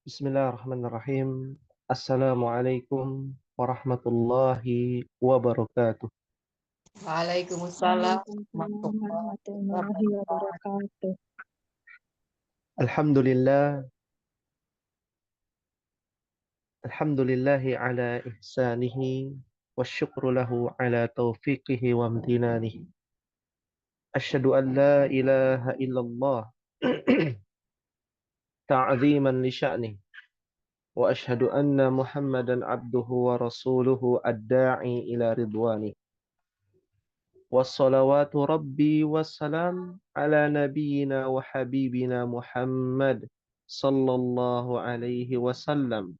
Bismillahirrahmanirrahim. Assalamualaikum warahmatullahi wabarakatuh. Waalaikumsalam Waalaikumsalam warahmatullahi warahmatullahi wabarakatuh. wabarakatuh. Alhamdulillah, alhamdulillahi ala ihsanihi wa syukru lahu ala taufiqihi wa amtinanihi. Asyhadu an la ilaha illallah ta'ziman li sya'nih wa asyhadu anna Muhammadan abduhu wa rasuluhu ad-da'i ila ridwanih. Wassalawatu rabbi wassalam ala nabiyyina wa habibina Muhammad sallallahu alaihi wasallam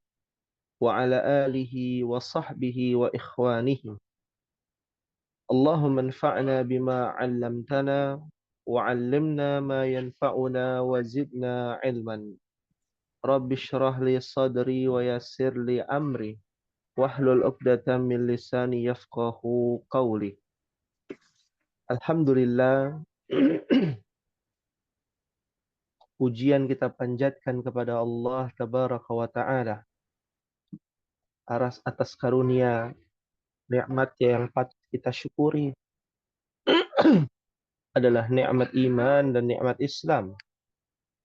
wa ala alihi wa sahbihi wa ikhwanihi. Allahumma anfa'na bima 'allamtana wa 'allimna ma yanfa'una wa zidna 'ilman. Rabbi shrah li sadri wa yassir li amri wahlul 'uqdatam min lisani yafqahu qawli. Alhamdulillah, pujian kita panjatkan kepada Allah Tabaraka wa Ta'ala atas karunia nikmatnya yang patut kita syukuri adalah nikmat iman dan nikmat Islam,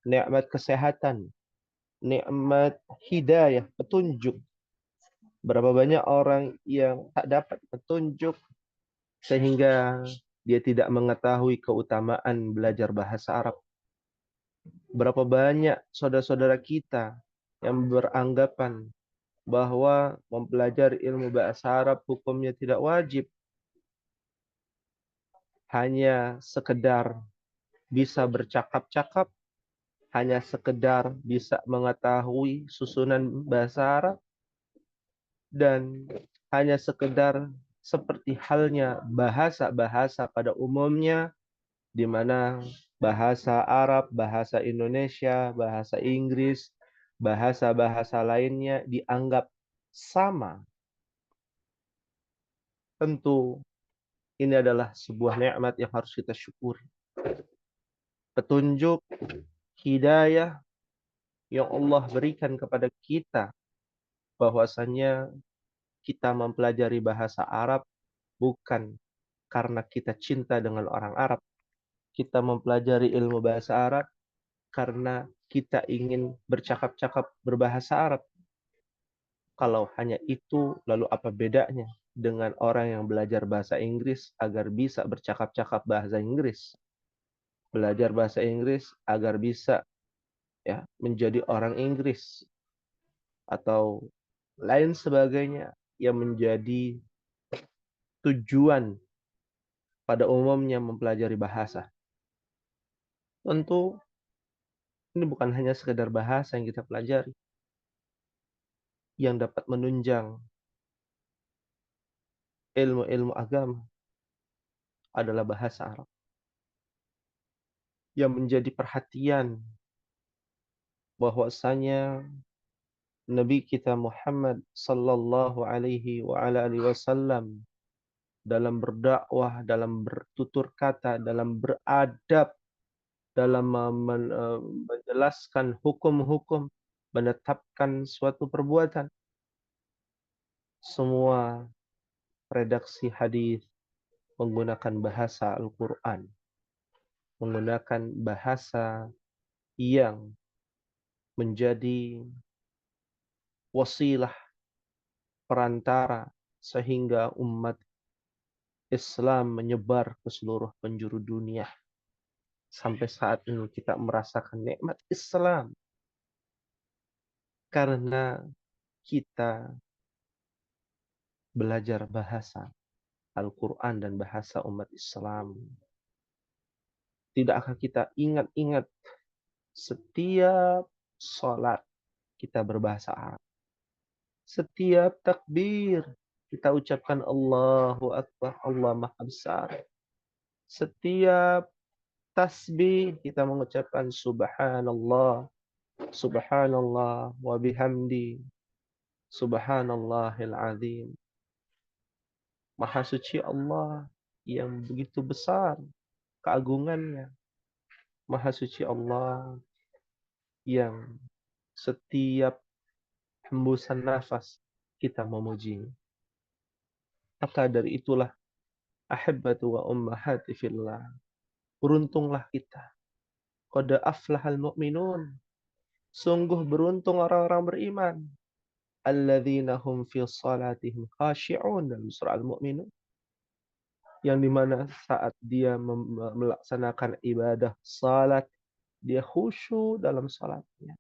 nikmat kesehatan, nikmat hidayah, petunjuk. Berapa banyak orang yang tak dapat petunjuk sehingga dia tidak mengetahui keutamaan belajar bahasa Arab. Berapa banyak saudara-saudara kita yang beranggapan bahwa mempelajari ilmu bahasa Arab hukumnya tidak wajib, hanya sekedar bisa bercakap-cakap, hanya sekedar bisa mengetahui susunan bahasa Arab, dan hanya sekedar seperti halnya bahasa-bahasa pada umumnya, di mana bahasa Arab, bahasa Indonesia, bahasa Inggris, bahasa-bahasa lainnya dianggap sama. Tentu ini adalah sebuah nikmat yang harus kita syukuri. Petunjuk, hidayah yang Allah berikan kepada kita, bahwasannya kita mempelajari bahasa Arab bukan karena kita cinta dengan orang Arab. Kita mempelajari ilmu bahasa Arab karena kita ingin bercakap-cakap berbahasa Arab. Kalau hanya itu, lalu apa bedanya dengan orang yang belajar bahasa Inggris agar bisa bercakap-cakap bahasa Inggris? Belajar bahasa Inggris agar bisa menjadi orang Inggris atau lain sebagainya yang menjadi tujuan pada umumnya mempelajari bahasa. Tentu ini bukan hanya sekedar bahasa yang kita pelajari, yang dapat menunjang ilmu-ilmu agama adalah bahasa Arab. Yang menjadi perhatian bahwasanya Nabi kita Muhammad sallallahu alaihi wa ala alihi wasallam dalam berdakwah, dalam bertutur kata, dalam beradab, dalam menjelaskan hukum-hukum, menetapkan suatu perbuatan, semua redaksi hadis menggunakan bahasa Al-Quran, menggunakan bahasa yang menjadi wasilah perantara sehingga umat Islam menyebar ke seluruh penjuru dunia. Sampai saat ini kita merasakan nikmat Islam karena kita belajar bahasa Al-Quran dan bahasa umat Islam. Tidakkah kita ingat-ingat setiap sholat kita berbahasa Arab? Setiap takbir kita ucapkan Allahu Akbar, Allah Maha Besar. Setiap tasbih kita mengucapkan Subhanallah, Subhanallah wa bihamdi, Subhanallahil azim. Maha suci Allah yang begitu besar keagungannya. Maha suci Allah yang setiap hembusan nafas kita memuji. Maka dari itulah ahibbatu wa ummahati fillah. Beruntunglah kita. Qad aflahal mu'minun. Sungguh beruntung orang-orang beriman. Alladzina hum fi salatihim khashi'un, dalam surah Al-Mu'minun. Yang dimana saat dia melaksanakan ibadah salat, dia khusyuk dalam salatnya.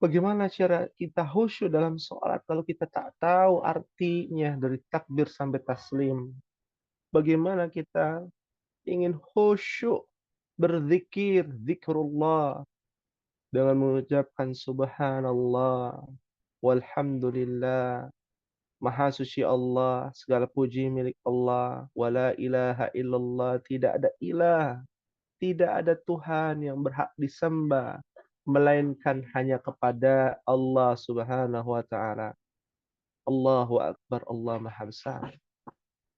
Bagaimana cara kita khusyuk dalam salat kalau kita tak tahu artinya dari takbir sampai taslim? Bagaimana kita ingin khusyuk berzikir, zikrullah, dengan mengucapkan subhanallah, walhamdulillah, maha suci Allah, segala puji milik Allah, wala ilaha illallah, tidak ada ilah, tidak ada Tuhan yang berhak disembah, melainkan hanya kepada Allah Subhanahu wa taala. Allahu akbar, Allah maha besar.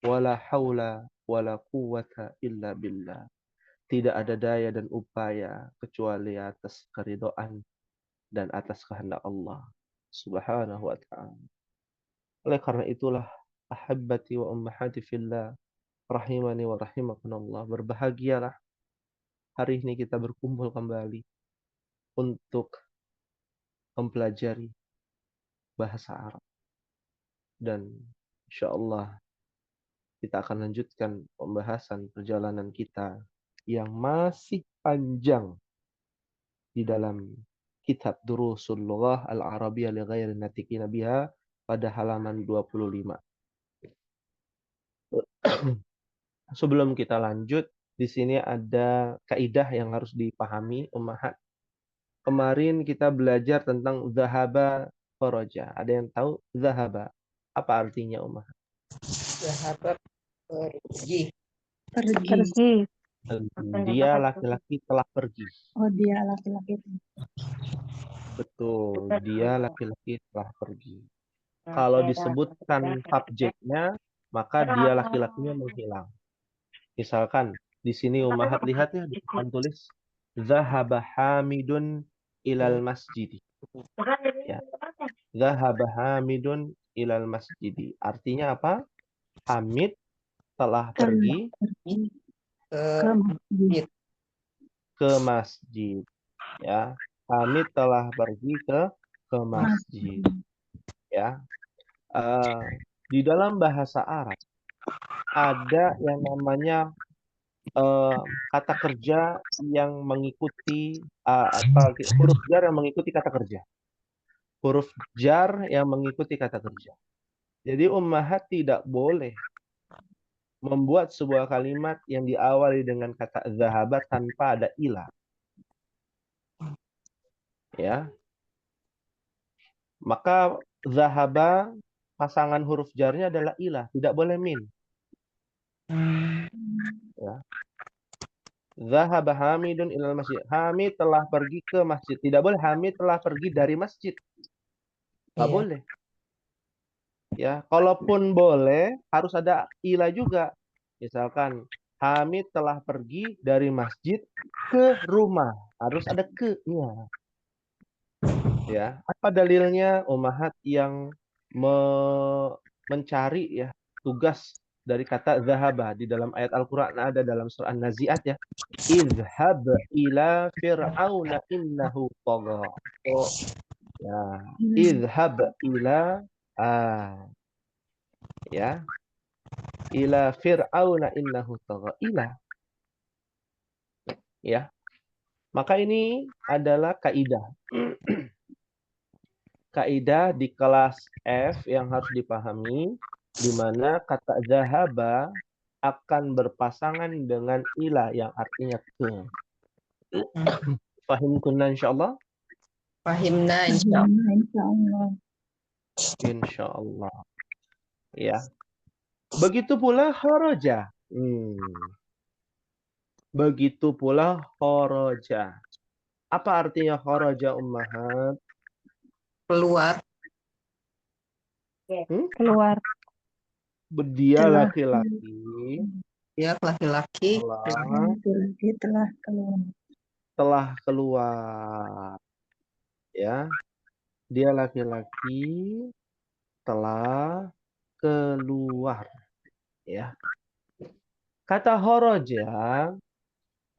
Wala haula wala quwwata illa billah. Tidak ada daya dan upaya kecuali atas keridhaan dan atas kehendak Allah Subhanahu wa taala. Oleh karena itulah, ahabbati wa ummahati fillah, rahimani wa rahimakumullah, berbahagialah hari ini kita berkumpul kembali untuk mempelajari bahasa Arab. Dan insyaallah kita akan lanjutkan pembahasan perjalanan kita yang masih panjang di dalam kitab Durusul Lughah Al-Arabiyyah li ghairi natiqina biha pada halaman 25. Sebelum kita lanjut, di sini ada kaidah yang harus dipahami ummahat. Kemarin kita belajar tentang zahaba kharaja. Ada yang tahu zahaba? Apa artinya ummahat? Zahaba pergi. Pergi. Dia laki-laki telah pergi. Oh, dia laki-laki. Betul, dia laki-laki telah pergi. Kalau disebutkan subjeknya, maka dia laki-lakinya menghilang. Misalkan di sini ummahat lihat ya, di papan tulis zahaba Hamidun ilal masjidi. Ya. Zahaba Hamidun ilal masjidi. Artinya apa? Hamid telah pergi ke masjid. Ya. Hamid telah pergi ke masjid. Ya. Di dalam bahasa Arab ada yang namanya kata kerja yang mengikuti huruf jar yang mengikuti kata kerja. Huruf jar yang mengikuti kata kerja. Jadi ummahat tidak boleh membuat sebuah kalimat yang diawali dengan kata zahabat tanpa ada ilah. Ya. Maka zahaba pasangan huruf jarnya adalah ilah, tidak boleh min. Ya. Zahaba Hamidun ilal masjid. Hamid telah pergi ke masjid. Tidak boleh Hamid telah pergi dari masjid. Nggak boleh. Ya, kalaupun boleh harus ada ilah juga. Misalkan Hamid telah pergi dari masjid ke rumah. Harus ada ke-nya. Ya, apa dalilnya ummahat yang mencari ya tugas dari kata zahaba di dalam ayat Al-Qur'an ada dalam surah An-Nazi'at ya. Izhab ila fir'auna innahu tagha. Oh, ya. Izhab ila ya. Ila fir'auna innahu tagha. Ila. Ya. Maka ini adalah kaidah. Kaidah di kelas F yang harus dipahami, di mana kata zahaba akan berpasangan dengan ila yang artinya ke. Fahim kunna insyaallah? Fahimna insyaallah. Insyaallah. Ya. Begitu pula kharaja. Begitu pula kharaja. Apa artinya kharaja ummahat? Keluar. Keluar. Dia laki-laki. Dia laki-laki Telah keluar. Telah keluar. ya, dia laki-laki telah keluar, ya. Kata horoja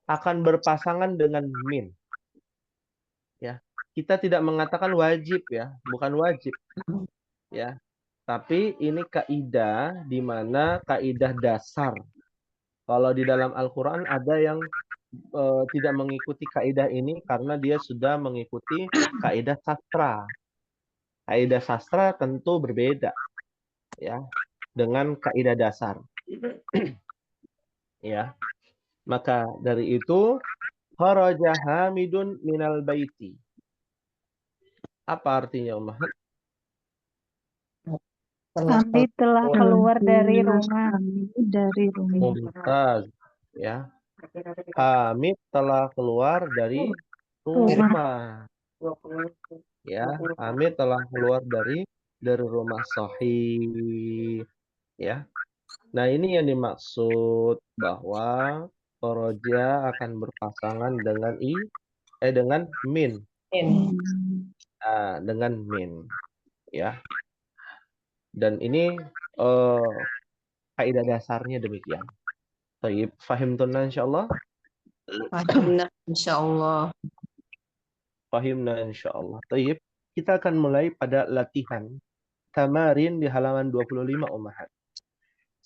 akan berpasangan dengan min, ya. Kita tidak mengatakan wajib, ya, bukan wajib, ya. Tapi ini kaidah di mana kaidah dasar. Kalau di dalam Al-Quran ada yang tidak mengikuti kaidah ini karena dia sudah mengikuti kaidah sastra. Kaidah sastra tentu berbeda, ya, dengan kaidah dasar. Ya. Maka dari itu kharaja Hamidun minal baiti. Apa artinya, Ummahat? Hamid telah keluar dari rumah. Mumtaz, ya. Hamid telah keluar dari rumah. Ya, Hamid telah keluar dari rumah. Sahih, ya. Nah, ini yang dimaksud bahwa kharaja akan berpasangan dengan dengan min. Nah, dengan min, ya. Dan ini kaidah dasarnya demikian. Baik, fahimtunna insyaallah. Fahimna insyaallah. Fahimna insyaallah. Baik, kita akan mulai pada latihan tamarin di halaman 25, Ummahat.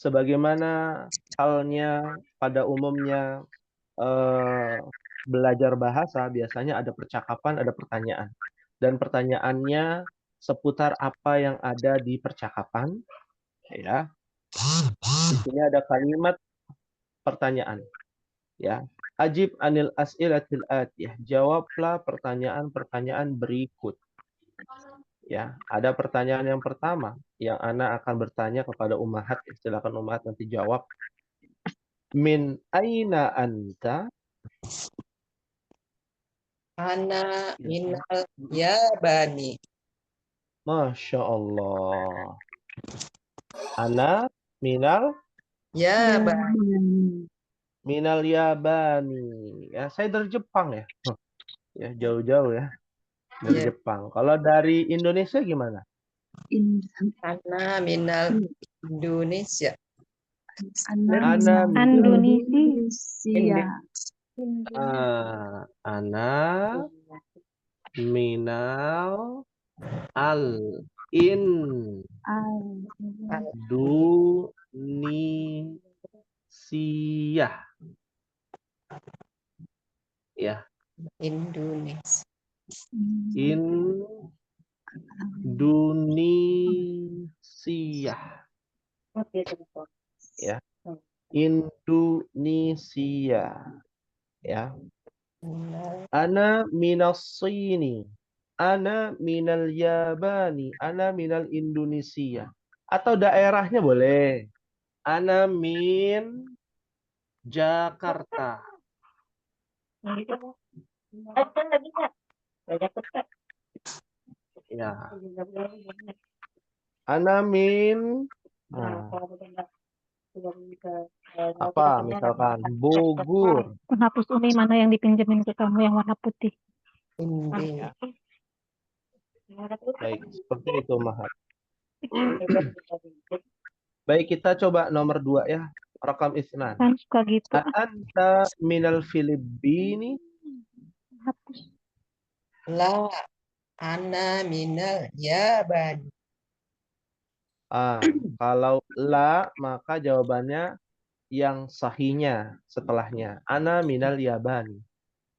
Sebagaimana halnya pada umumnya belajar bahasa, biasanya ada percakapan, ada pertanyaan. Dan pertanyaannya seputar apa yang ada di percakapan, ya. Di sini ada kalimat pertanyaan, ya. Ajib anil as'ilatil atiyah. Jawablah pertanyaan-pertanyaan berikut. Ya, ada pertanyaan yang pertama yang Ana akan bertanya kepada Ummahat. Silakan Ummahat nanti jawab. Min aina anta? Ana minal ya bani. Masya Allah. Ana minal Ya bani. Yabani. Ya, saya dari Jepang, ya. Ya, jauh-jauh, ya. Dari Ya. Jepang. Kalau dari Indonesia gimana? Ana minal Indonesia. Ana Indonesia. Ana minal Indonesia. Ya. Indonesia. Indonesia. Ya. Indonesia. Ya. Ana minas Sini. Ana minal Yabani. Ana minal Indonesia. Atau daerahnya boleh. Ana min Jakarta. Ya. Ana min apa misalkan Bogor. Penghapus Umi mana yang dipinjemin ke kamu yang warna putih? Indonesia. Baik, seperti itu, Mahat. Baik, kita coba nomor 2, ya. Rakam isnan. Kan suka gitu. Anta minal Filipini? Hapus. La ana minal ya bani. Kalau la, maka jawabannya yang sahihnya setelahnya. Ana minal Yabani.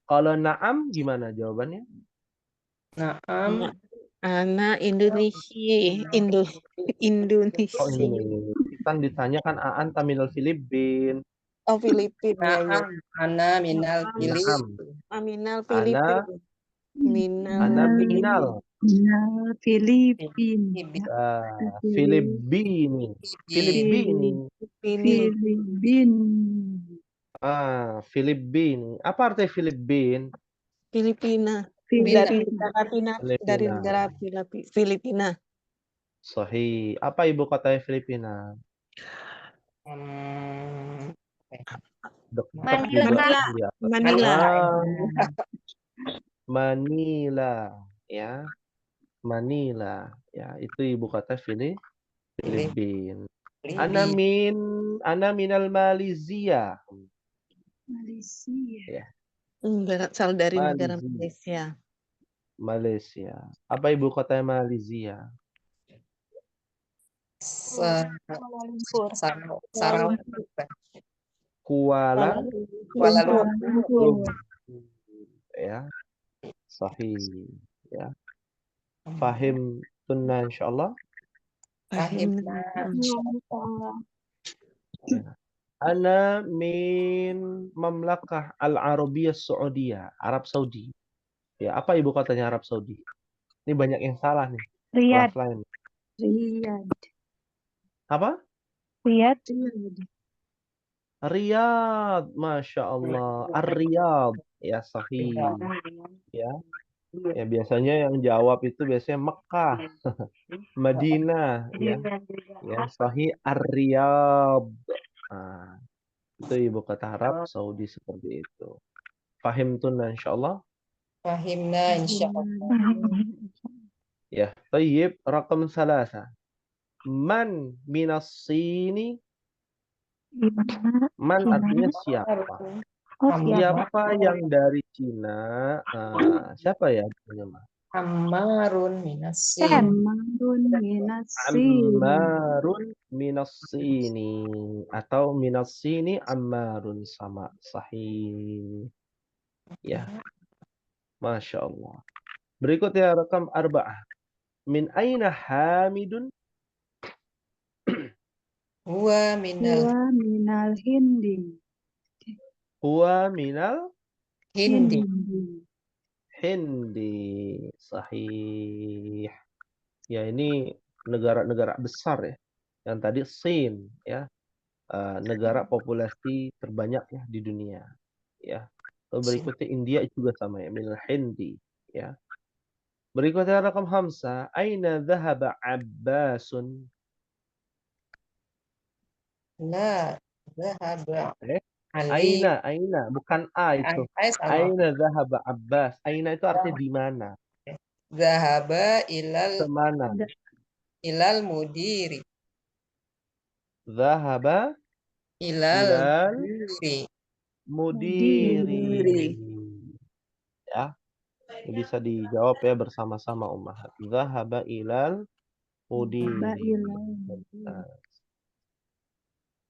Kalau na'am gimana jawabannya? Naam. Ana Indonesia. Indonesia. Oh, ini kan ditanya kan anta minal Filipin. Oh, Filipina. Naam. Ana minal Na'am. Minal Filipina. Ana minal Filipin. Filipini. Filipini. Filipini. Apa arti Filipin? Filipina. Dari negara Filipina. Sahih. Apa ibu kota Filipina? Manila. Manila. ya. Manila, ya. Itu ibu kota Filipina. Ana minal Malaysia. Malaysia. Ya, Berasal dari negara Malaysia. Malaysia. Malaysia. Apa ibu kota Malaysia? Kuala Lumpur. Sarawak. Kuala Kuala Lumpur. ya. Sahih, ya. Fahim tunna insyaallah. Fahimna. Ana min Mamlakah Al-Arabiyyah Saudiyah, Arab Saudi. Ya, apa ibu kotanya Arab Saudi? Ini banyak yang salah nih. Riyadh. Kelas lain. Riyadh. Apa? Riyadh. Riyadh, Masya Allah. Ar-Riyadh. Ya, sahih. Ya. Ya, biasanya yang jawab itu biasanya Mekah, Madinah, ya. Ya, sahih Ar-Riyadh. Nah, itu ibu kota Arab Saudi seperti itu. Fahim tunna insyaallah. Fahimna insyaallah. Ya, tayyib rakam salasa. Man minas sini. Gimana? Man Cina. artinya siapa? Oh, siapa? Siapa yang dari Cina? Siapa ya? Ammarun minasin. Amarun minasin. Ammarun minas sini. Atau minas sini Ammarun, sama. Sahih. Ya. Masya Allah. Berikutnya rakam arba'ah. Min aina Hamidun? Huwa minal Huwa minal Hindi. Huwa minal Hindi. Hindi. Sahih. Ya, ini negara-negara besar ya. Yang tadi Sin ya. Negara populasi terbanyak ya di dunia. Ya. Lalu berikutnya India juga sama ya, minal Hindi ya. Berikutnya rakam Hamzah. Aina dhahaba Abbasun? La dhahaba Ali. Aina, bukan A itu. Aina dhahaba Abbas. Aina itu artinya di mana? Dhahaba Kemana? ilal mudiri. Dhahaba Ilal mudiri. Ya, bisa dijawab ya bersama-sama ummahat. Dhahaba ilal mudiri.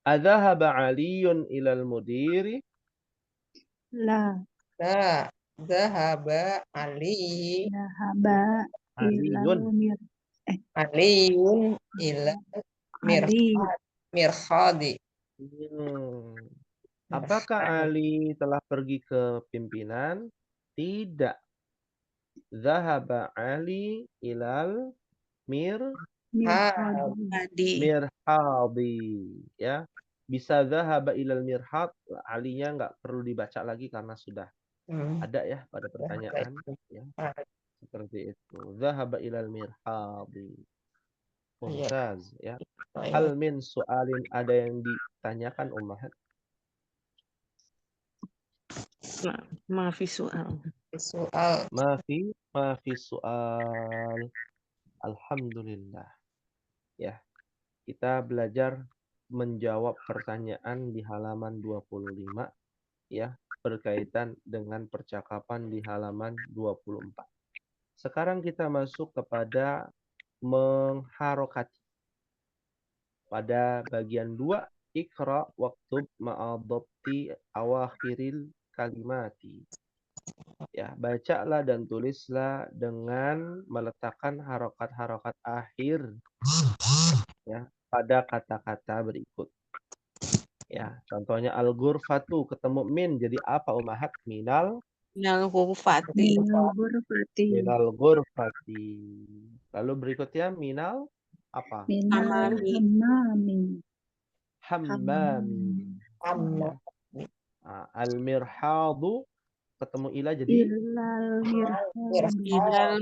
Adhahaba Aliyun ilal mudiri? La. La dhahaba Ali. Dhahaba ilal Aliyun ilal mirhadi. Apakah Ali telah pergi ke pimpinan? Tidak. Zahaba Ali ilal mirhadi. Ya. Bisa zahaba ilal mirhad. Alinya nggak perlu dibaca lagi karena sudah ada ya pada pertanyaan. Ya. Seperti itu. Zahaba ilal mirhadi. Mumtaz. Ya. Hal min soalin, ada yang ditanyakan ummahat? Maafi soal. Maafi soal. Alhamdulillah. Ya. Kita belajar menjawab pertanyaan di halaman 25 ya, berkaitan dengan percakapan di halaman 24. Sekarang kita masuk kepada mengharokati. Pada bagian 2, Iqra waktub ma'adabti awakhiril kalimati. Ya, bacalah dan tulislah dengan meletakkan harokat-harokat akhir ya pada kata-kata berikut. Ya, contohnya al-ghurfatu ketemu min jadi apa ummahat? Minal ghurfati. Minal ghurfati. Lalu berikutnya minal apa? Minal hammami. Ya. Al-mirhadu ketemu ila jadi Ilal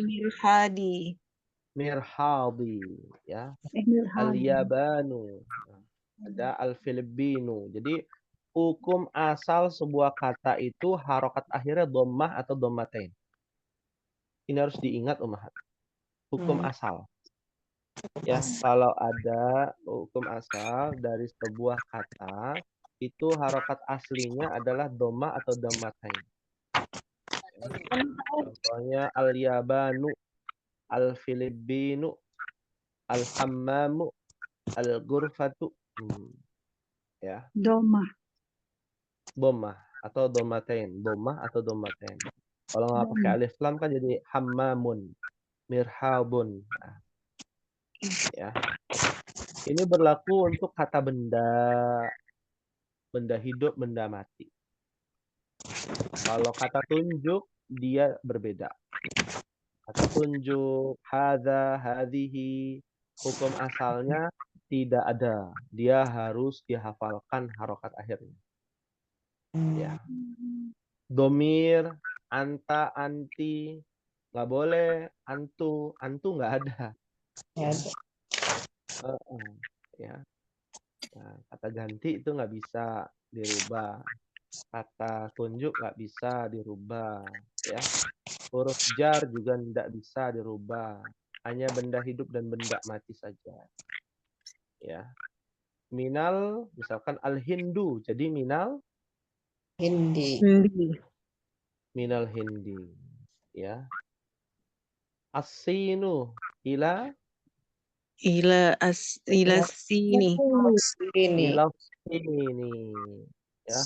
mirhadi. mirhadi ya. Al-yabanu. Ada al-filipinu. Jadi hukum asal sebuah kata itu harokat akhirnya dhammah atau dhammatain. ini harus diingat Ummahat. Hukum Hmm. asal. Ya, kalau ada hukum asal dari sebuah kata, itu harokat aslinya adalah doma atau domatain. Ya. Contohnya al-yabanu, al-filibinu, al-hammamu, al-ghurfatu. Ya, Domah. bomah atau domatain, bomah atau domatain. Kalau nggak pakai Domah. alif lam kan jadi hammamun, mirhabun. Nah, ya. Ini berlaku untuk kata benda, benda hidup, benda mati. Kalau kata tunjuk dia berbeda. Kata tunjuk, hadza, hadhihi, hukum asalnya tidak ada. Dia harus dihafalkan harokat akhirnya. Ya. Domir, anta, anti, nggak boleh. Antu, antu nggak ada. Ya. Ya. Nah, kata ganti itu nggak bisa dirubah. Kata tunjuk nggak bisa dirubah. Ya. Huruf jar juga tidak bisa dirubah. Hanya benda hidup dan benda mati saja. Ya. Minal, misalkan al-Hindu. Jadi minal Hindi. minal Hindi. Ya. As-sinu ila ila sini. Ini. ila sini. Ya.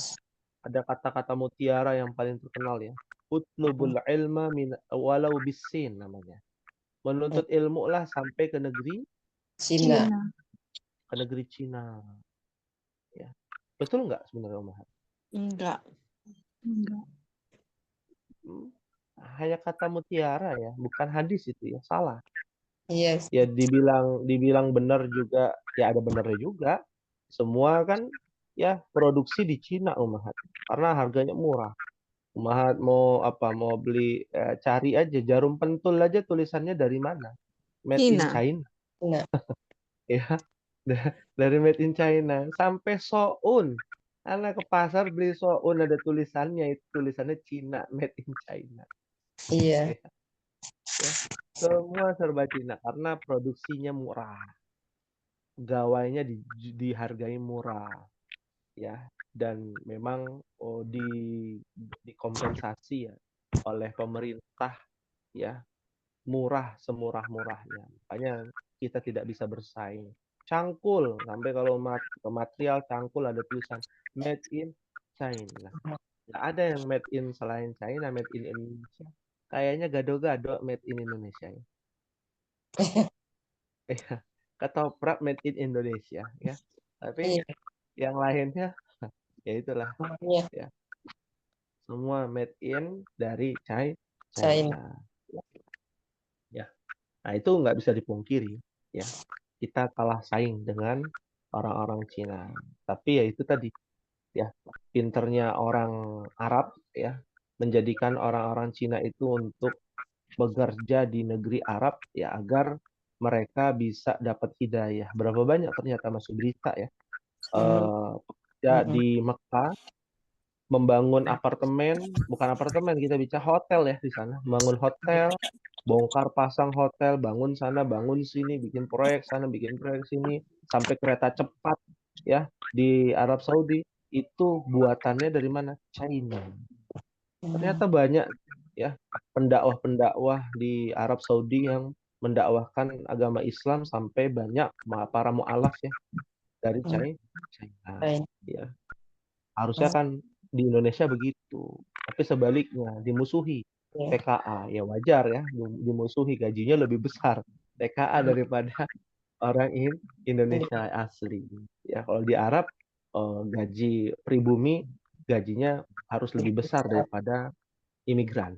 Ada kata-kata mutiara yang paling terkenal ya. Utlubul ilma min walau bisin namanya. Menuntut ilmu lah sampai ke negeri Cina. Cina. ke negeri Cina. Ya. Betul nggak sebenarnya Om Mahat? Enggak. Enggak. Hanya kata mutiara ya, bukan hadis itu ya, salah. Yes. Ya dibilang benar juga, ya ada benarnya juga. Semua kan ya produksi di Cina Om Mahat. Karena harganya murah. Om Mahat mau apa? Mau beli cari aja jarum pentul aja tulisannya dari mana? Made in Cina. China. Nah. Ya. Dari made in China sampai soun. Anak ke pasar beli soun ada tulisannya, itu tulisannya Cina, made in China. Iya. Ya. Semua serba Cina karena produksinya murah. Gawainya dihargai murah. Ya. Dan memang dikompensasi ya oleh pemerintah ya, murah semurah-murahnya. Makanya kita tidak bisa bersaing. Cangkul, sampai kalau material cangkul ada tulisan made in China. Nggak ada yang made in selain China, made in Indonesia. Kayaknya gado-gado made in Indonesia ya. Ketoprak made in Indonesia ya. Tapi Iya. yang lainnya ya itulah Iya. ya. Semua made in dari China. China. Ya. Nah, itu nggak bisa dipungkiri ya. Kita kalah saing dengan orang-orang Cina. Tapi ya itu tadi ya, pinternya orang Arab ya menjadikan orang-orang Cina itu untuk bekerja di negeri Arab ya agar mereka bisa dapat hidayah. Berapa banyak ternyata masuk berita ya. Pekerja di Mekah membangun apartemen, bukan apartemen, kita bicara hotel ya di sana. Bangun hotel, bongkar pasang hotel, bangun sana, bangun sini, bikin proyek sana, bikin proyek sini, sampai kereta cepat ya di Arab Saudi. Itu buatannya dari mana? China. Ternyata banyak ya pendakwah-pendakwah di Arab Saudi yang mendakwahkan agama Islam sampai banyak para mu'alaf ya dari China. Ya. Harusnya kan di Indonesia begitu. Tapi sebaliknya dimusuhi TKA. Ya wajar ya dimusuhi, gajinya lebih besar TKA daripada orang Indonesia asli. Ya kalau di Arab gaji pribumi gajinya harus lebih besar daripada imigran.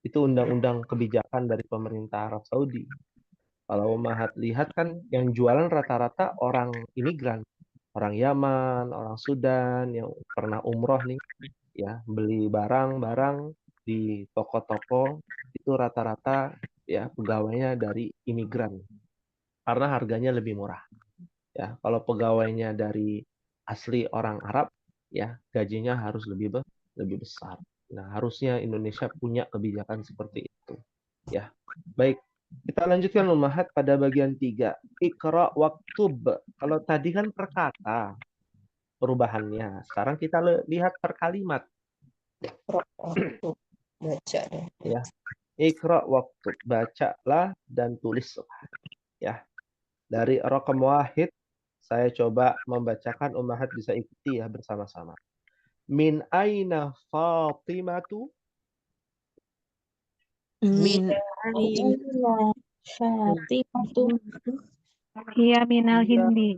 Itu undang-undang kebijakan dari pemerintah Arab Saudi. Kalau Mahat lihat kan yang jualan rata-rata orang imigran, orang Yaman, orang Sudan yang pernah umroh nih, ya beli barang-barang di toko-toko itu rata-rata ya pegawainya dari imigran karena harganya lebih murah. Ya, kalau pegawainya dari asli orang Arab, ya gajinya harus lebih besar. Nah, harusnya Indonesia punya kebijakan seperti itu. Ya, baik. Kita lanjutkan ummahat pada bagian 3. Iqra waktub. Kalau tadi kan per kata perubahannya. Sekarang kita lihat per kalimat. Waktu baca deh. Ya. Iqra waktub. Bacalah dan tulislah. Ya. Dari raqam wahid, saya coba membacakan, ummahat bisa ikuti ya bersama-sama. Min aina Fatimatu? Min Fatimatu hiya minal Iya. hindi.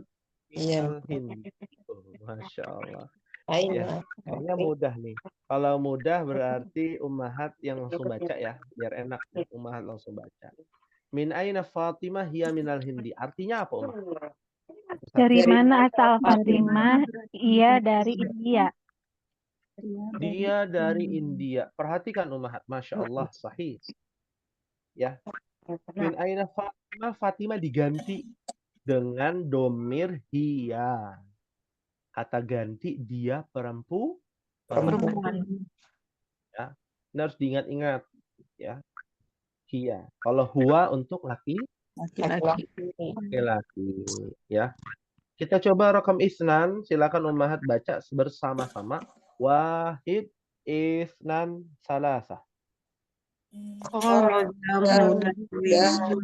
Iya. Al-Hind. Oh, Masya Allah. Aina. Kayaknya mudah nih. Kalau mudah berarti ummahat yang langsung baca ya. Biar enak. Ummahat langsung baca. Min aina Fatimah hiya minal hindi. Artinya apa, ummahat? Dari Dari mana asal Fatimah? Fatimah? Ia dari India. Dia dari India. Perhatikan ummahat. Masya Allah. Sahih. Ya. Min aina Fatimah. Fatimah diganti dengan domir hiya. Kata ganti dia perempuan. perempuan. Ya. Ini harus diingat-ingat. Ya. Hiya. Kalau huwa untuk Laki-laki. laki-laki. Ya. Kita coba raqam isnan. Silakan ummahat baca bersama-sama. Wahid, isnan, salasah. Kharaja mudarrisu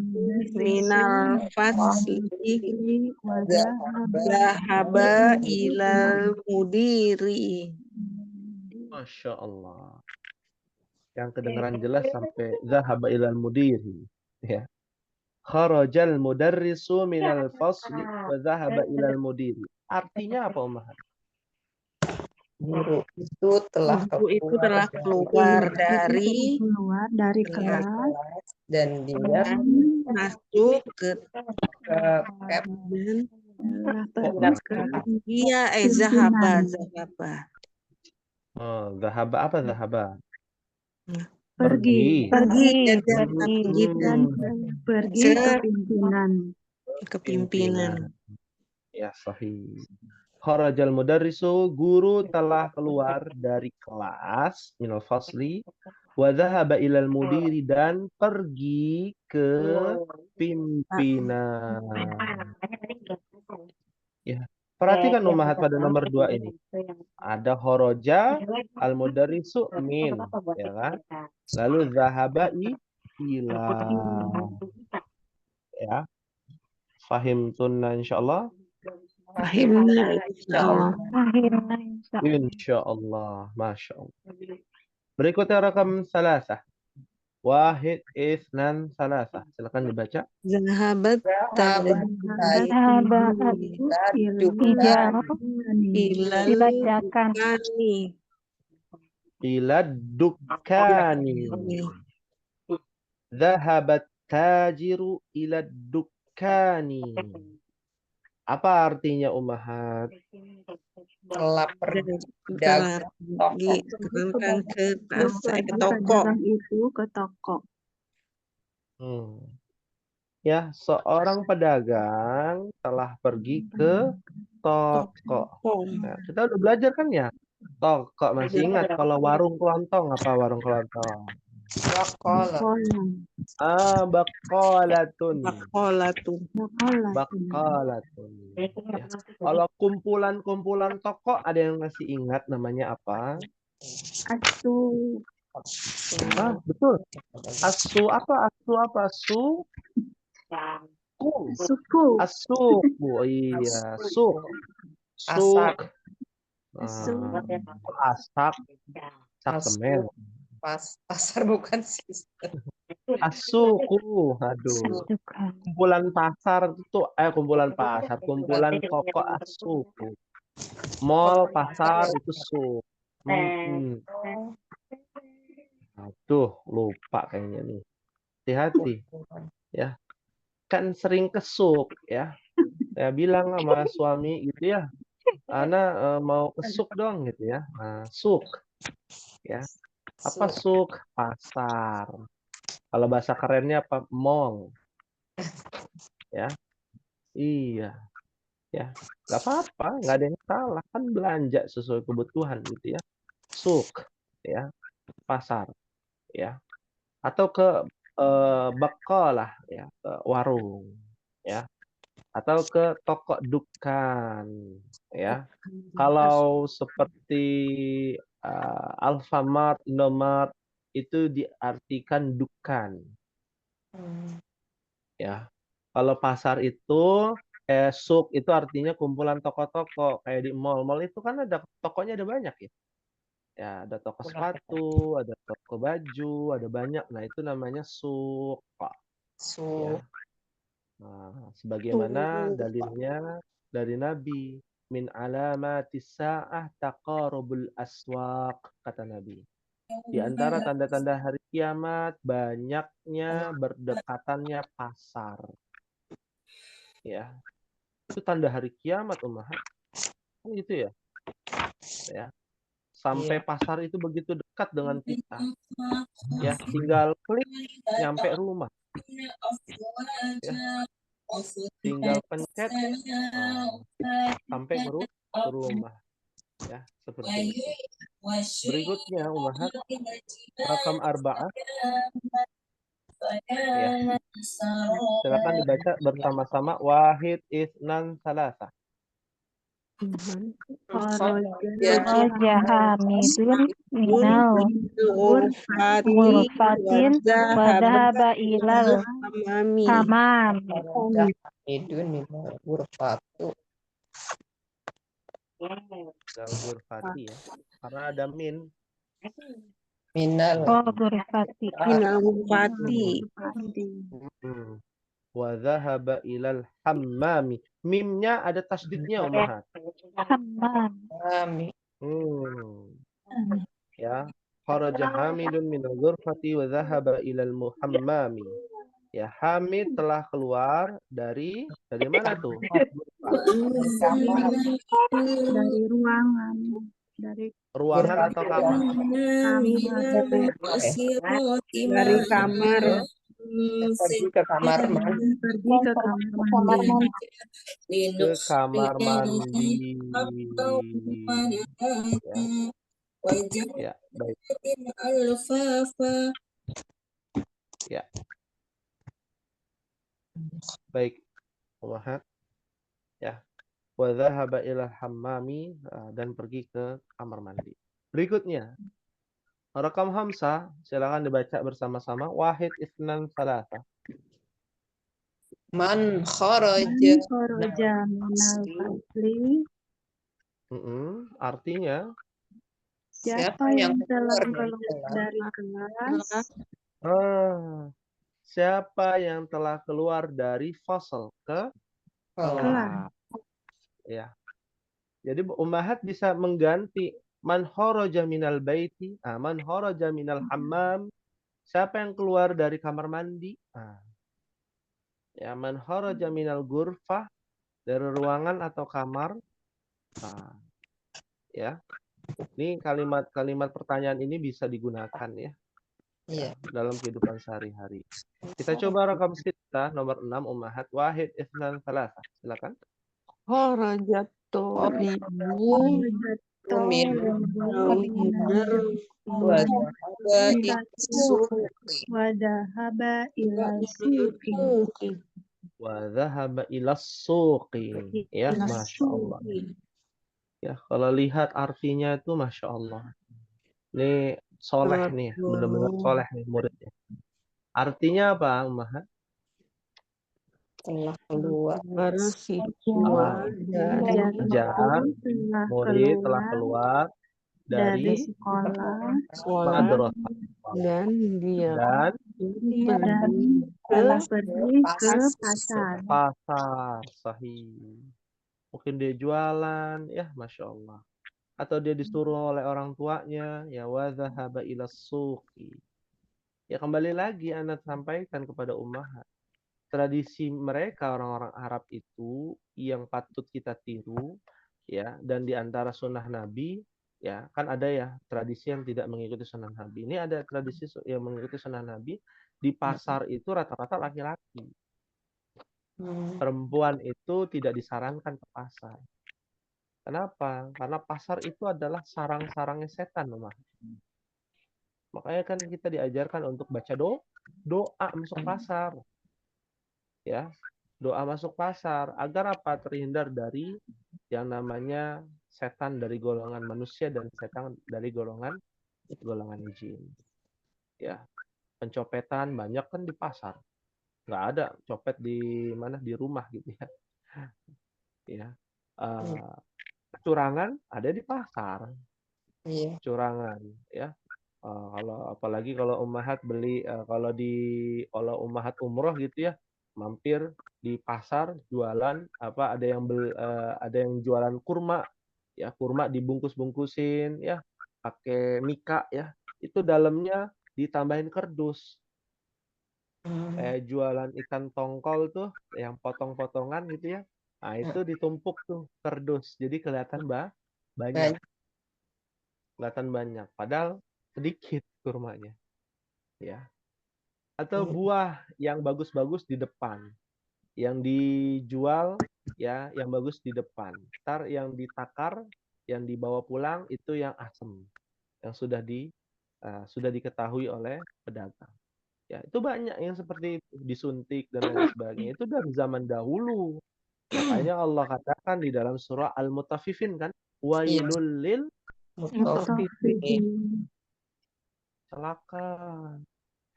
minal fasli zahaba ilal mudiri. Masya Allah. Yang kedengaran jelas sampai zahaba ilal mudiri. Ya. Kharajal mudarrisu minal fasli wa zahaba ilal mudiri. Artinya apa, ummahat? Guru itu telah Guru itu telah keluar dari Keluar dari kelas dan dia dan masuk ke ke telah pergi ke iya pimpinan. zahaba. Oh, zahaba apa zahaba? Pergi Dan pergi ke pimpinan. kepimpinan. Ya, sahih. Kharajal mudarrisu, guru telah keluar dari kelas minal fasli wa dhahaba ilal mudiri, dan pergi ke pimpinan. Ya. Perhatikan ummahat pada nomor 2 ini. Ada kharaja al mudarrisu min, ya kan? Lalu dhahaba ila. Ya. Fahimtunna insyaallah. Fahimna insyaallah. Akhirnya Insyaallah, masya Allah. Berikutnya rakam salasah. Wahid, isnan, salasah. Silakan dibaca. Zahabat ilal dibacakan kani. Ila dukkani. Zahabat tajiru ila dukkani. Apa artinya ummahat? telah pergi ke toko. itu ke toko. Ya, seorang pedagang telah pergi ke toko. Nah, kita udah belajar kan ya? Toko, masih ingat kalau warung kelontong apa warung kelontong? Baqalatun. Baqalatun. Ya. Kalau kumpulan-kumpulan toko ada yang masih ingat namanya apa? Asu. Betul. Asu apa? Suku. Asuku. Iya, suk. Asak. Semen. Pasar bukan sistem. Asuku. Aduh. Kumpulan pasar itu kumpulan pasar, kumpulan toko asuku. Mall, pasar itu suk. Aduh, lupa kayaknya nih. Hati-hati. Ya. Kan sering kesuk ya. Saya bilang sama suami gitu ya. Ana mau kesuk dong gitu ya. Suk. Ya. Apa suk? Pasar. Kalau bahasa kerennya apa? Mall. Ya. Iya. Ya. Gak apa-apa, nggak ada yang salah, kan belanja sesuai kebutuhan gitu ya. Suk, ya, pasar, ya. Atau ke baqalah ya, ke warung ya, atau ke toko dukan ya. Kalau seperti Alfamart, Indomart itu diartikan dukan ya. Kalau pasar itu suk itu artinya kumpulan toko-toko kayak di mall-mall itu kan ada tokonya ada banyak ya. Ya, ada toko sepatu, ada toko baju, ada banyak. Nah, itu namanya suk, Pak. Ya. Nah, sebagaimana dalilnya dari Nabi, min alamatis sa'ah taqarubul aswaq, kata Nabi. Di antara tanda-tanda hari kiamat banyaknya berdekatannya pasar. Ya. Itu tanda hari kiamat, Ummahat. Kan gitu ya. Ya. Sampai pasar itu begitu dekat dengan kita. Ya, tinggal klik nyampe rumah. Ya. Tinggal pencet sampai ke rumah. Ya, seperti itu. Berikutnya Ummahat, rakam arba'ah. Ya. Silakan dibaca bersama-sama. Wahid, isnan, salasa. Kharaja Hamidun minal Ghurfati ghurfatin wa dhahaba ilal hamami. hamam. Idun minal ghurfatu. Dal ghurfati ya. Karena ada min. Minal Oh, ghurfati. Minal ghurfati. Wa dhahaba ilal hammami. Mimnya ada tasdidnya, Ummahat. Hamam. kami. Ya. Kharaja Hamidun minal ghurfati wa dhahaba ilal muhammami. Ya, Hamid telah keluar dari mana tuh? Dari ruangan. Dari Ruangan atau kamar? Dari kamar. Pergi ke kamar mandi. pergi ke kamar mandi. Ke kamar mandi. Ya, baik. Ya. Baik. Ummahat. Ya. Wa dhahaba ilal hammami, dan pergi ke kamar mandi. Berikutnya. Rakam hamsah, silakan dibaca bersama-sama. Wahid, isnan, salasa. Man kharaja Kharaja minal fasli. Artinya, Siapa yang telah keluar dari kelas? siapa yang telah keluar dari fasal ke kelas. Ya. Jadi Ummahat bisa mengganti man kharaja minal baiti, man kharaja minal hammam. Siapa yang keluar dari kamar mandi? Ya, man kharaja minal ghurfah, dari ruangan atau kamar. Ya. Ini kalimat-kalimat pertanyaan ini bisa digunakan ya. Dalam kehidupan sehari-hari. Kita coba rakam sita nomor 6 Ummahat. Wahid, isnan, salasa. Silakan. Kharajatu min Wadahaba ila suqi. Wa dhahaba ilas suqi. Ya, Masya Allah. Ya, kalau lihat artinya itu Masya Allah. Ini soleh nih, benar-benar soleh nih muridnya. Artinya apa, Ummahat? telah keluar Murid telah keluar dari sekolah dan dia telah pergi ke pasar. Sahih. Mungkin dia jualan, ya Masya Allah. Atau dia disuruh oleh orang tuanya, ya wa dhahaba ila suqi. Ya kembali lagi Anda sampaikan kepada Ummahat. Tradisi mereka orang-orang Arab itu yang patut kita tiru, ya, dan di antara sunnah Nabi, ya, kan ada ya tradisi yang tidak mengikuti sunnah Nabi. Ini ada tradisi yang mengikuti sunnah Nabi. Di pasar itu rata-rata laki-laki. Perempuan itu tidak disarankan ke pasar. Kenapa? Karena pasar itu adalah sarang-sarangnya setan, Makanya kan kita diajarkan untuk baca doa masuk pasar. Ya, doa masuk pasar agar apa? Terhindar dari yang namanya setan dari golongan manusia dan setan dari golongan jin. Ya, pencopetan banyak kan di pasar. Nggak ada copet di mana, di rumah gitu ya. Ya. Kecurangan ada di pasar. Iya. Curangan ya. Kalau apalagi kalau ummahat beli kalau ummahat umroh gitu ya, mampir di pasar jualan apa, ada yang jualan kurma ya, kurma dibungkus-bungkusin ya pakai mika ya, itu dalamnya ditambahin kardus. Jualan ikan tongkol tuh yang potong-potongan gitu ya, nah itu ditumpuk tuh kardus jadi kelihatan banyak, padahal sedikit kurmanya ya. Atau buah yang bagus-bagus di depan, yang dijual ya, yang bagus di depan. Ntar yang ditakar, yang dibawa pulang itu yang asem, yang sudah diketahui oleh pedagang. Ya, itu banyak yang seperti itu, disuntik dan lain sebagainya. Itu dari zaman dahulu. Makanya Allah katakan di dalam surah Al-Mutaffifin kan, wailul lil Mutaffifin. celaka.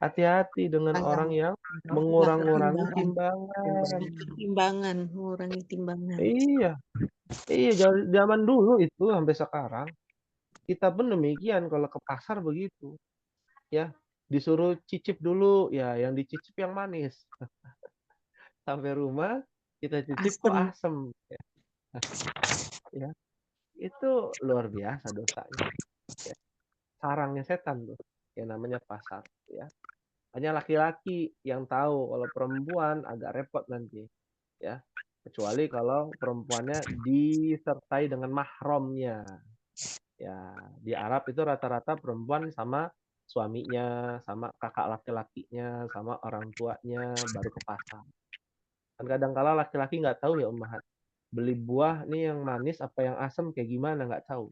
Hati-hati dengan orang yang mengurang-ngurangi timbangan. Timbangan, mengurangi timbangan. Iya, zaman dulu itu sampai sekarang. Kita pun demikian kalau ke pasar begitu. Ya, disuruh cicip dulu, ya yang dicicip yang manis. Sampai rumah kita cicip kok asem. Ya, itu luar biasa dosanya. Ya. Sarangnya setan tuh, yang namanya pasar. Ya, hanya laki-laki yang tahu, kalau perempuan agak repot nanti. Ya, kecuali kalau perempuannya disertai dengan mahramnya. Ya, di Arab itu rata-rata perempuan sama suaminya, sama kakak laki-lakinya, sama orang tuanya baru ke pasar. Dan kadang-kala laki-laki nggak tahu ya ummahat, beli buah nih yang manis apa yang asam kayak gimana nggak tahu.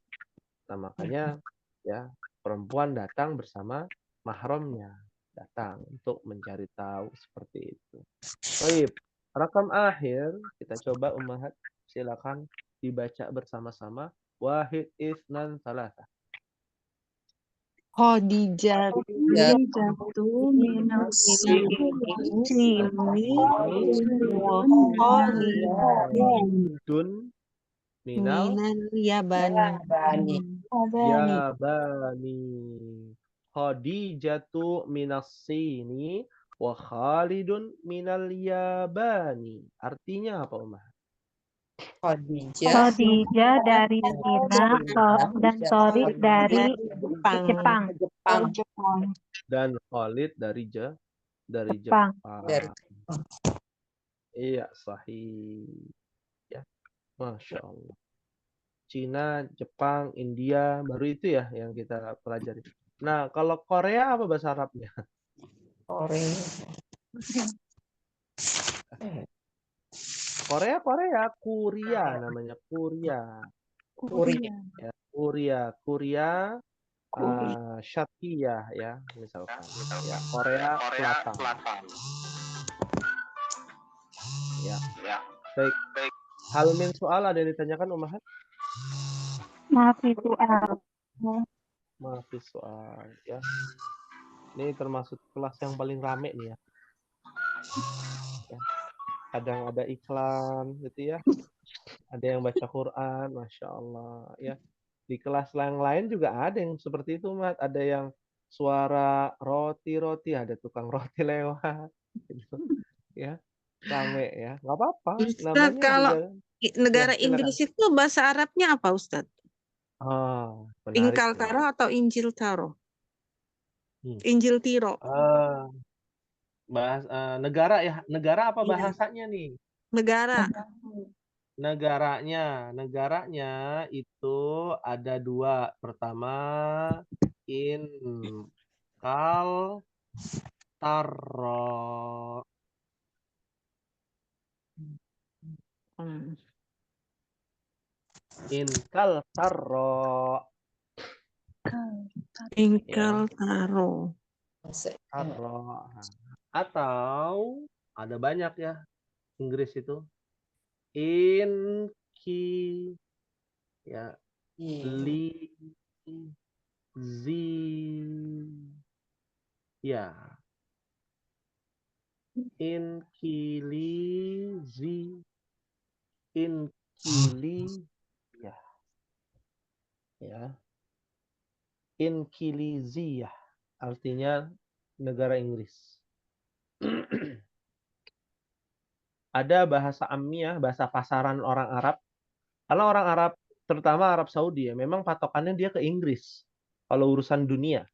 Nah makanya ya perempuan datang bersama mahramnya, datang untuk mencari tahu seperti itu. Baik, rakam akhir kita coba ummahat, silakan dibaca bersama-sama. Wahid, isnan, salasa. Khadijah Khadijatu minasini wa Dun minal minal yabani. yabani. Khadijatu minassini wa Khalidun minal yabani. Artinya apa, Umar? Khadijah dari Cina dan Thorik dari Jepang. Dan Khalid dari Jepang. Jepang. Iya, sahih. Ya, Masya Allah. Cina, Jepang, India, baru itu ya yang kita pelajari. Nah, kalau Korea apa bahasa Arabnya? Korea, namanya Korea. Ya, Korea, Syatiyah ya, misalkan. Ya, Korea Selatan. Ya. Baik. Hal min soal ada yang ditanyakan, Umahat? Maaf soal. Maaf soal ya. Ini termasuk kelas yang paling rame nih ya. Kadang ada iklan gitu ya. Ada yang baca Quran, Masya Allah ya. Di kelas yang lain juga ada yang seperti itu, Mat. Ada yang suara roti, ada tukang roti lewat. Gitu. Ya, rame ya. Nggak apa-apa. Ustaz, kalau negara ya, Inggris itu bahasa Arabnya apa, Ustaz? Ingkal Taro atau Injil Taro? Injil Tiro. Negara ya, negara apa bahasanya nih? Negaranya itu ada dua. Pertama, Inkal Taro. Inkal Taro. Ingkal taro. Taro. Atau ada banyak ya Inggris itu. Inki ya li zi ya inkilizi inkili ya inkiliziyah artinya negara Inggris. Ada bahasa ammiyah, bahasa pasaran orang Arab. Kalau orang Arab, terutama Arab Saudi ya, memang patokannya dia ke Inggris. Kalau urusan dunia.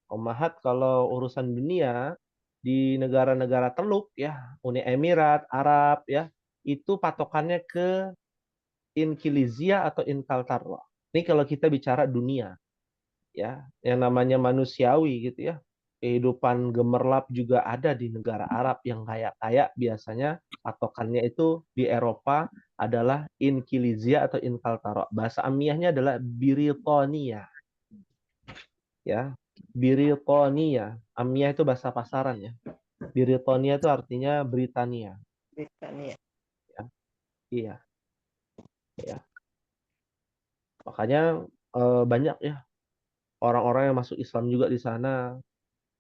Ummahat kalau urusan dunia di negara-negara Teluk ya, Uni Emirat, Arab ya, itu patokannya ke Inkilizia atau Inkaltarwa. Ini kalau kita bicara dunia ya, yang namanya manusiawi gitu ya. Kehidupan gemerlap juga ada di negara Arab yang kaya-kaya, biasanya patokannya itu di Eropa adalah Inkilizia atau Inkaltarwa. Bahasa amiyahnya adalah Biritonia. Ya, Biritonia. Amiyah itu bahasa pasaran ya. Biritonia itu artinya Britania. Britania. Ya. Iya. Ya. Makanya banyak ya orang-orang yang masuk Islam juga di sana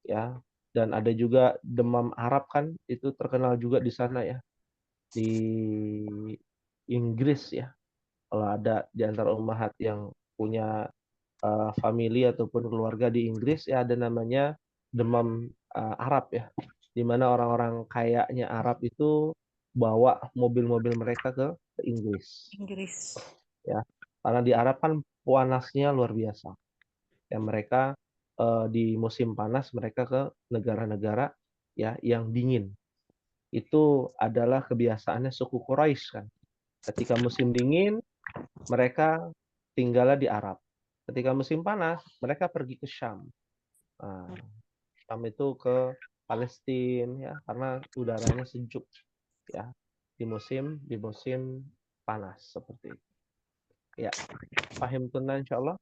ya. Dan ada juga demam Arab kan, itu terkenal juga di sana ya. Di Inggris ya. Kalau ada di antara ummahat yang punya family ataupun keluarga di Inggris ya, ada namanya demam Arab ya, di mana orang-orang kayanya Arab itu bawa mobil-mobil mereka ke Inggris Inggris. ya, karena di Arab kan panasnya luar biasa ya. Mereka di musim panas mereka ke negara-negara ya yang dingin. Itu adalah kebiasaannya suku Quraisy kan, ketika musim dingin mereka tinggalnya di Arab. Ketika musim panas, mereka pergi ke Syam. Nah, Syam itu ke Palestina ya, karena udaranya sejuk ya di musim panas seperti itu. Ya, paham tunan insyaallah.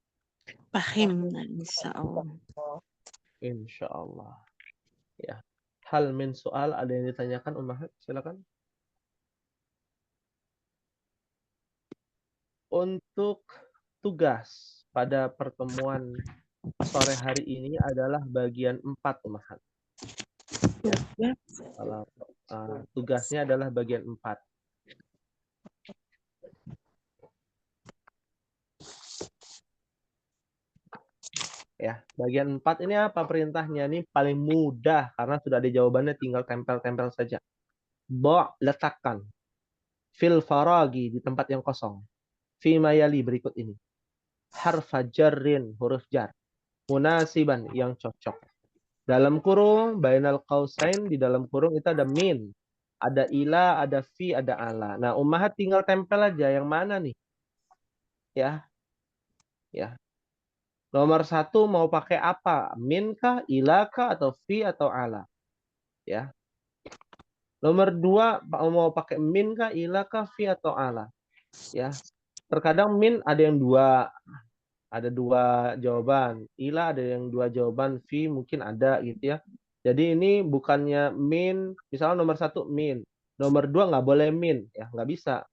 Pahim, insyaallah. Insyaallah. Ya. Hal min soal ada yang ditanyakan Ummahat? Silakan. Untuk tugas pada pertemuan sore hari ini adalah bagian 4 Ummahat. Ya. Kalau tugasnya adalah bagian 4. Ya, bagian 4 ini apa perintahnya? Ini paling mudah karena sudah ada jawabannya, tinggal tempel-tempel saja. Letakkan fil faragi di tempat yang kosong. Fi mayali berikut ini. Harfa jarrin, huruf jar. Munasiban, yang cocok. Dalam kurung, bainal qausain, di dalam kurung itu ada min. Ada ila, ada fi, ada ala. Nah, ummahat tinggal tempel aja yang mana nih? Ya. Ya. Nomor 1 mau pakai apa? Min kah, ila kah, atau fi, atau ala? Ya. Nomor 2 mau pakai min kah, ila kah, fi, atau ala? Ya. Terkadang min ada yang ada dua jawaban. Ila ada yang 2 jawaban, fi mungkin ada gitu ya. Jadi ini bukannya min, misalnya nomor 1 min, nomor 2 nggak boleh min, ya nggak bisa.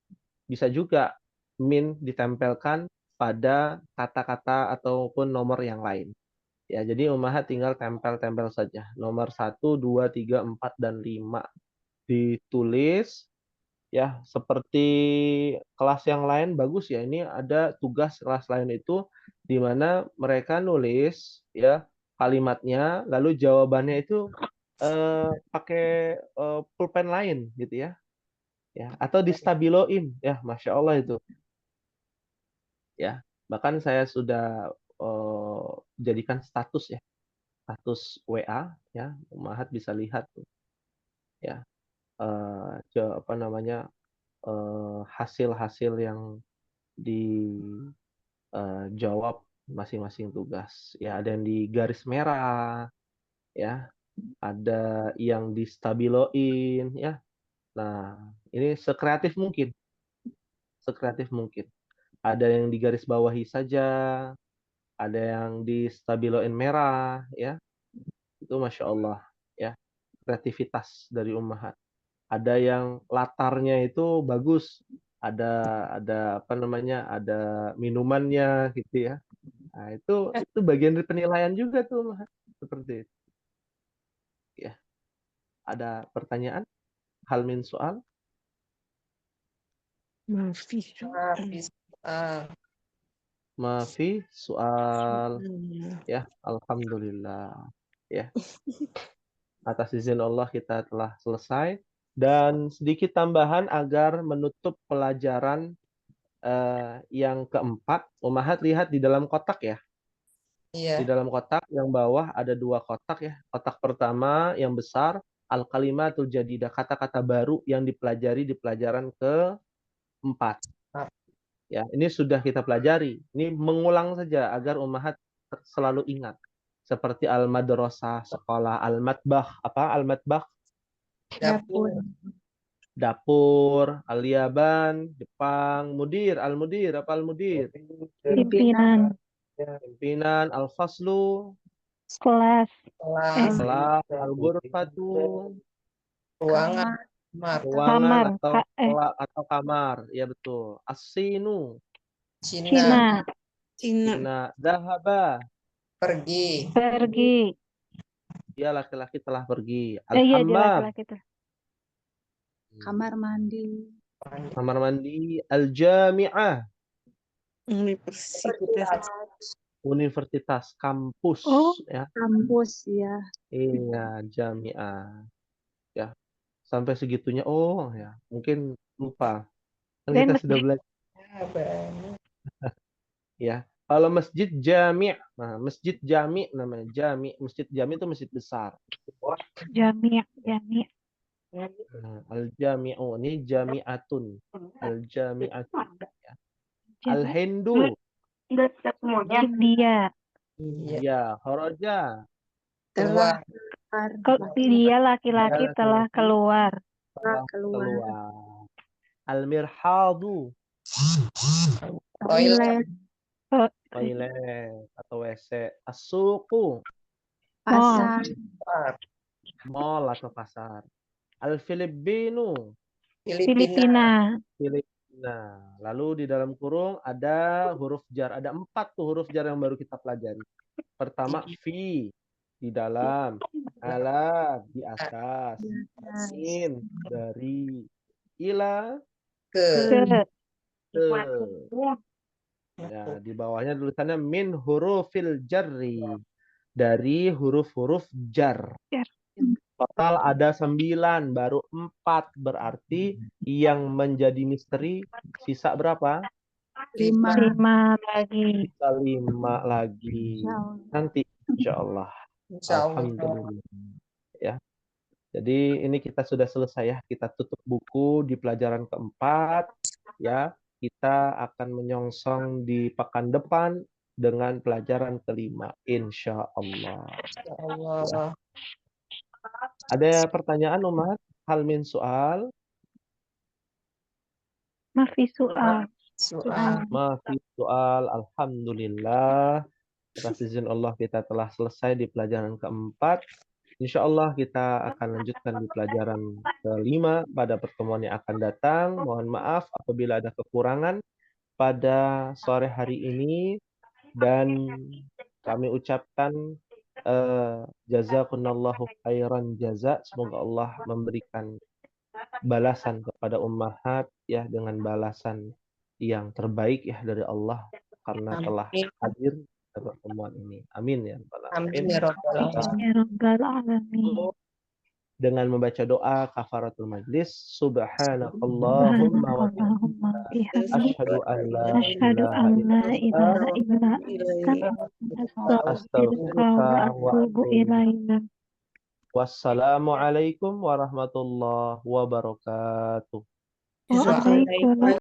Bisa juga min ditempelkan pada kata-kata ataupun nomor yang lain. Ya, jadi ummahat tinggal tempel-tempel saja. Nomor 1, 2, 3, 4, dan 5 ditulis ya, seperti kelas yang lain bagus ya. Ini ada tugas kelas lain itu di mana mereka nulis ya kalimatnya, lalu jawabannya itu pakai pulpen lain gitu ya. Ya, atau distabiloin ya, Masya Allah itu. Ya, bahkan saya sudah jadikan status ya, status WA ya, Mahat bisa lihat tuh ya, apa namanya, hasil-hasil yang dijawab masing-masing tugas ya. Ada yang di garis merah ya, ada yang distabiloin ya. Nah, ini sekreatif mungkin, ada yang di garis bawahi saja ada yang distabiloin merah, ya. Itu Masya Allah, ya. Kreativitas dari ummahat. Ada yang latarnya itu bagus, ada apa namanya, ada minumannya gitu ya. Nah, itu bagian dari penilaian juga tuh ummahat. Seperti itu. Ya. Ada pertanyaan? Hal min soal? Mafi soal. Mafi soal. Ya, alhamdulillah. Ya. Atas izin Allah kita telah selesai. Dan sedikit tambahan agar menutup pelajaran yang keempat. Ummahat lihat di dalam kotak ya. Di Iya. dalam kotak yang bawah ada 2 kotak ya. Kotak pertama yang besar, al-kalimatul jadidah, kata-kata baru yang dipelajari di pelajaran keempat. Ya, ini sudah kita pelajari. Ini mengulang saja agar ummahat selalu ingat. Seperti al-madrasah, sekolah, al-matbakh, apa al-matbakh? Dapur. Dapur, al-yaban, Jepang, mudir, al-mudir, apa al-mudir? Pimpinan. Pimpinan, al-faslu, Kelas. kelas, al-ghurfatu, Ruangan. ruangan Kamar. atau kamar. Ya betul. As-sinu, Cina. Cina, dhahaba, Pergi. Pergi. dia laki-laki telah pergi. Iya, dia Al-hammam, laki-laki itu. Kamar mandi. kamar mandi. Al-jami'ah, Universitas. universitas, kampus. Oh. Ya. Kampus ya. Iya, jami'ah. Ya, sampai segitunya. Oh, ya, mungkin lupa. Kan Dan kita sudah belajar. Ya, kalau masjid jami', nah masjid jami' namanya jami'. Masjid jami' itu masjid besar. Jami'. Nah, al-jami'u ini jami'atun. Al-jami'atun. Ya. Al-hindu. India. Ya, kharaja. Keluar. Dia laki-laki telah keluar. Keluar. Al-mirhadu. Toilet. Toilet atau WC. As-suqu. Pasar. Mall atau pasar. Al-Filipinu. Filipina. Nah, lalu di dalam kurung ada huruf jar. Ada 4 tuh huruf jar yang baru kita pelajari. Pertama, fi, di dalam. Ala, di atas. Min, dari. Ila, Ke. ke. Ya, di bawahnya tulisannya min hurufil jarri. Dari huruf-huruf jar. Total ada 9, baru 4. Berarti yang menjadi misteri sisa berapa? 5 lagi. Sisa 5 lagi. Nanti insya Allah. Alhamdulillah. Ya. Jadi ini kita sudah selesai ya. Kita tutup buku di pelajaran keempat. Ya. Kita akan menyongsong di pekan depan dengan pelajaran kelima. Insya Allah. Ya. Ada pertanyaan Umat? Hal min soal? Mafi soal. Mafi soal. Alhamdulillah. Atas izin Allah kita telah selesai di pelajaran keempat. Insya Allah kita akan lanjutkan di pelajaran kelima pada pertemuan yang akan datang. Mohon maaf apabila ada kekurangan pada sore hari ini. Dan kami ucapkan jazakumullahu khairan jaza. Semoga Allah memberikan balasan kepada ummahat ya dengan balasan yang terbaik ya dari Allah karena telah hadir pada pertemuan ini. Amin ya rabbal alamin. Amin ya rabbal alamin. Dengan membaca doa kafaratul majlis, subhanakallahumma wa bihamdika asyhadu an la ilaha illa anta astaghfiruka wa atubu ilaik. Wassalamualaikum warahmatullahi wabarakatuh. Waalaikumsalam.